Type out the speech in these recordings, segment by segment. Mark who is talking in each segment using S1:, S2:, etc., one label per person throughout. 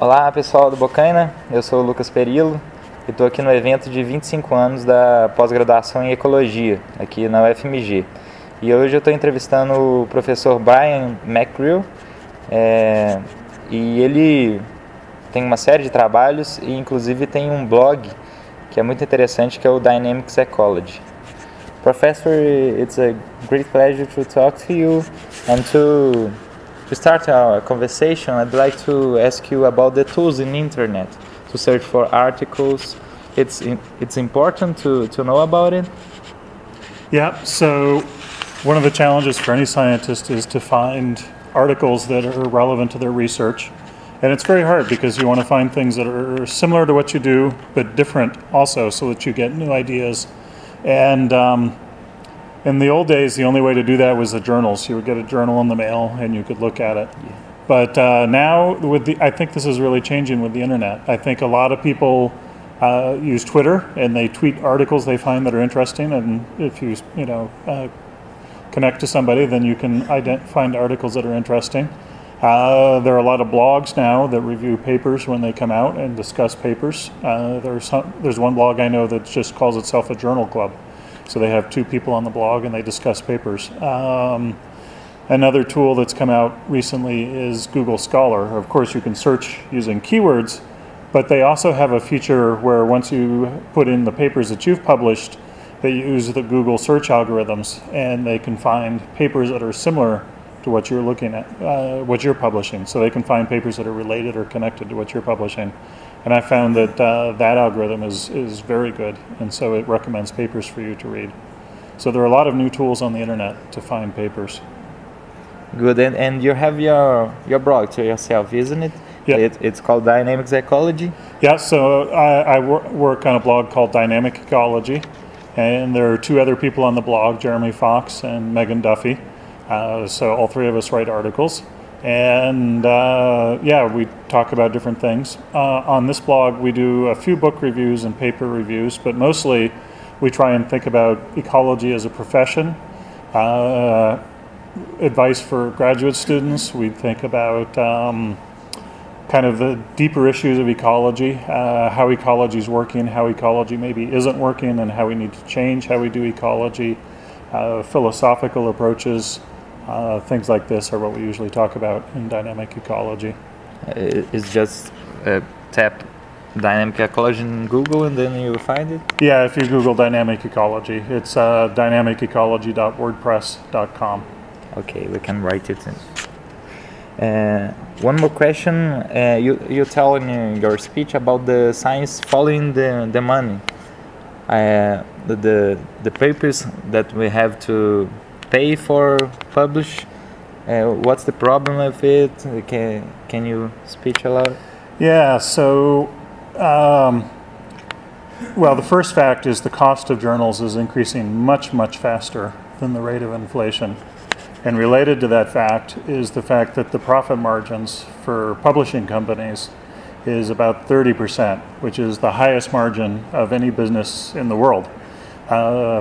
S1: Olá pessoal do Bocaina, eu sou o Lucas Perillo e estou aqui no evento de 25 anos da pós-graduação em Ecologia, aqui na UFMG. E hoje eu estou entrevistando o professor Brian McCreal, e ele tem uma série de trabalhos e inclusive tem um blog que é muito interessante, que é o Dynamic Ecology. Professor, it's a great pleasure to talk to you, and to start our conversation, I'd like to ask you about the tools in the internet to search for articles. It's important to know about it.
S2: Yeah, so one of the challenges for any scientist is to find articles that are relevant to their research. And it's very hard because you want to find things that are similar to what you do, but different also, so that you get new ideas. And in the old days, the only way to do that was the journals. You would get a journal in the mail and you could look at it. Yeah. But now, I think this is really changing with the internet. I think a lot of people use Twitter and they tweet articles they find that are interesting. And if you connect to somebody, then you can find articles that are interesting. There are a lot of blogs now that review papers when they come out and discuss papers. There's one blog I know that just calls itself a journal club. So they have two people on the blog and they discuss papers. Another tool that's come out recently is Google Scholar. Of course, you can search using keywords, but they also have a feature where once you put in the papers that you've published, they use the Google search algorithms and they can find papers that are similar to what you're looking at, what you're publishing. So they can find papers that are related or connected to what you're publishing. And I found that that algorithm is very good, and so it recommends papers for you to read. So there are a lot of new tools on the internet to find papers.
S1: Good, and you have your blog to yourself, isn't it?
S2: Yeah.
S1: It's called Dynamic Ecology?
S2: Yeah, so I work on a blog called Dynamic Ecology, and there are two other people on the blog, Jeremy Fox and Megan Duffy. So all three of us write articles. And we talk about different things. On this blog, we do a few book reviews and paper reviews, but mostly we try and think about ecology as a profession, advice for graduate students. We think about kind of the deeper issues of ecology, how ecology is working, how ecology maybe isn't working, and how we need to change how we do ecology, philosophical approaches. Things like this are what we usually talk about in dynamic ecology.
S1: It's just tap Dynamic Ecology in Google and then you find it?
S2: Yeah, if you Google Dynamic Ecology, it's dynamicecology.wordpress.com.
S1: Okay, we can write it in. One more question. You tell in your speech about the science following the money. The papers that we have to pay for publish, what's the problem with it? Can you speak a lot?
S2: Yeah, so well, the first fact is the cost of journals is increasing much faster than the rate of inflation, and related to that fact is the fact that the profit margins for publishing companies is about 30%, which is the highest margin of any business in the world.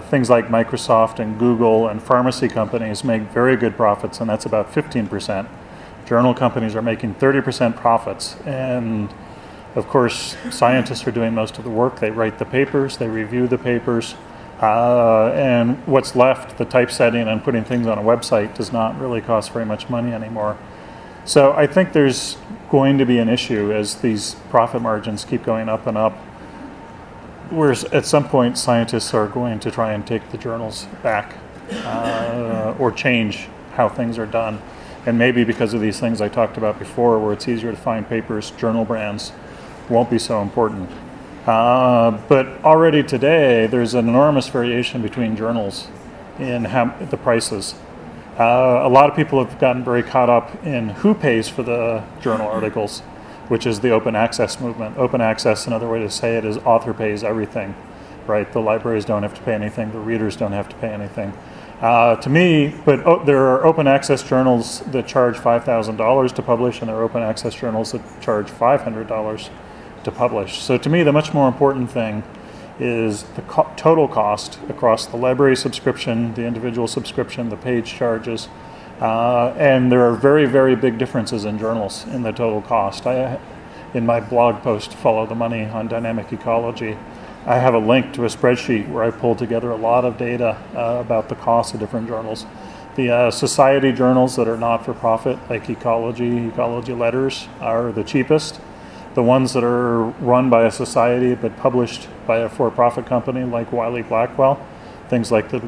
S2: Things like Microsoft and Google and pharmacy companies make very good profits, and that's about 15%. Journal companies are making 30% profits, and of course scientists are doing most of the work. They write the papers, they review the papers, and what's left, the typesetting and putting things on a website, does not really cost very much money anymore. So I think there's going to be an issue as these profit margins keep going up and up, whereas at some point scientists are going to try and take the journals back or change how things are done. And maybe because of these things I talked about before, where it's easier to find papers, journal brands won't be so important. But already today, there's an enormous variation between journals in the prices. A lot of people have gotten very caught up in who pays for the journal articles, which is the open access movement. Open access, another way to say it, is author pays everything, right? The libraries don't have to pay anything, the readers don't have to pay anything. To me, there are open access journals that charge $5,000 to publish, and there are open access journals that charge $500 to publish. So to me, the much more important thing is the total cost across the library subscription, the individual subscription, the page charges, and there are very, very big differences in journals in the total cost. in my blog post, Follow the Money on Dynamic Ecology, I have a link to a spreadsheet where I pulled together a lot of data about the cost of different journals. The society journals that are not-for-profit, like Ecology Letters, are the cheapest. The ones that are run by a society but published by a for-profit company like Wiley-Blackwell, things like the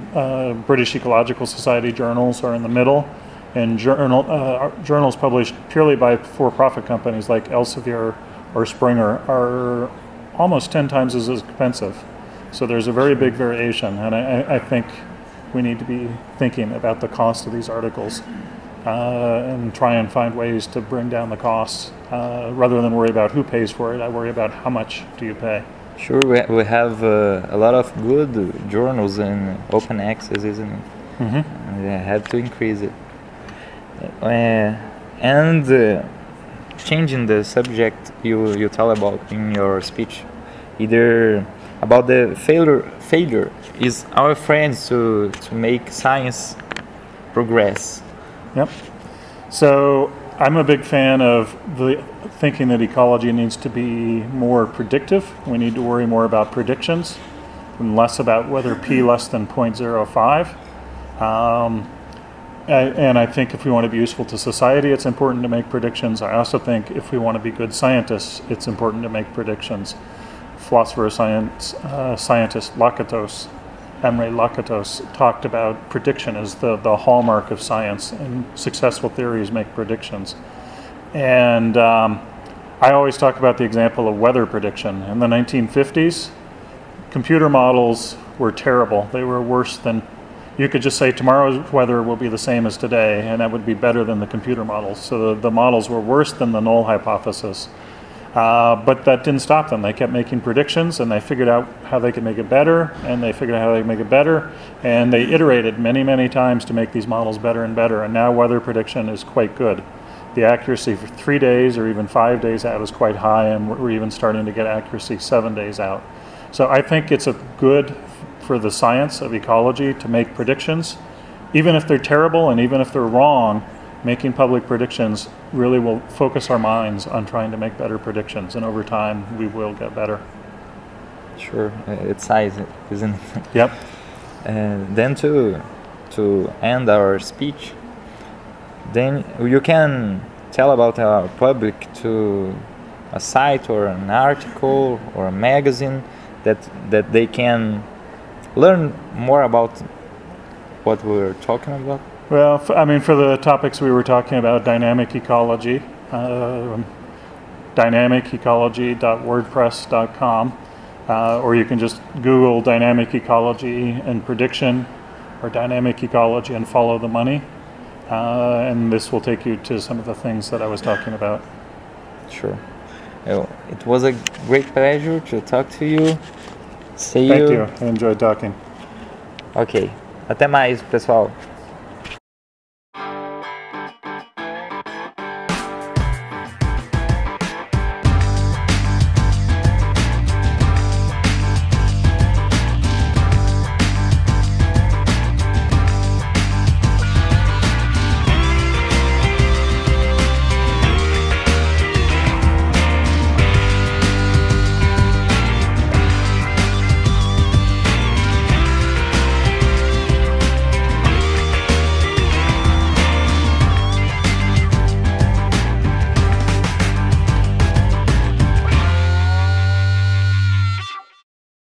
S2: British Ecological Society journals are in the middle, and journals published purely by for-profit companies like Elsevier or Springer are almost 10 times as expensive. So there's a very big variation, and I think we need to be thinking about the cost of these articles and try and find ways to bring down the costs. Rather than worry about who pays for it, I worry about how much do you pay.
S1: Sure, we have a lot of good journals in open access, isn't it?
S2: Mm-hmm.
S1: I have to increase it. And changing the subject you tell about in your speech, either about the failure is our friends to make science progress.
S2: Yep. So I'm a big fan of thinking that ecology needs to be more predictive. We need to worry more about predictions and less about whether p less than 0.05. And I think if we want to be useful to society, it's important to make predictions. I also think if we want to be good scientists, it's important to make predictions. Philosopher of science, scientist Emre Lakatos talked about prediction as the hallmark of science, and successful theories make predictions. And I always talk about the example of weather prediction. In the 1950s, computer models were terrible. They were worse than, you could just say tomorrow's weather will be the same as today, and that would be better than the computer models. So the models were worse than the null hypothesis. But that didn't stop them. They kept making predictions, and they figured out how they could make it better, and they figured out how they could make it better, and they iterated many, many times to make these models better and better, and now weather prediction is quite good. The accuracy for 3 days or even 5 days out is quite high, and we're even starting to get accuracy 7 days out. So I think it's good for the science of ecology to make predictions. Even if they're terrible and even if they're wrong, making public predictions really will focus our minds on trying to make better predictions, and over time we will get better.
S1: Sure, it's size, isn't it?
S2: Yep.
S1: Then to end our speech, then you can tell about our public to a site or an article or a magazine that they can learn more about what we're talking about.
S2: Well, I mean, for the topics we were talking about, dynamic ecology, dynamicecology.wordpress.com, or you can just Google dynamic ecology and prediction, or dynamic ecology and follow the money, and this will take you to some of the things that I was talking about.
S1: Sure. It was a great pleasure to talk to you.
S2: Thank you. I enjoyed talking.
S1: Ok. Até mais, pessoal.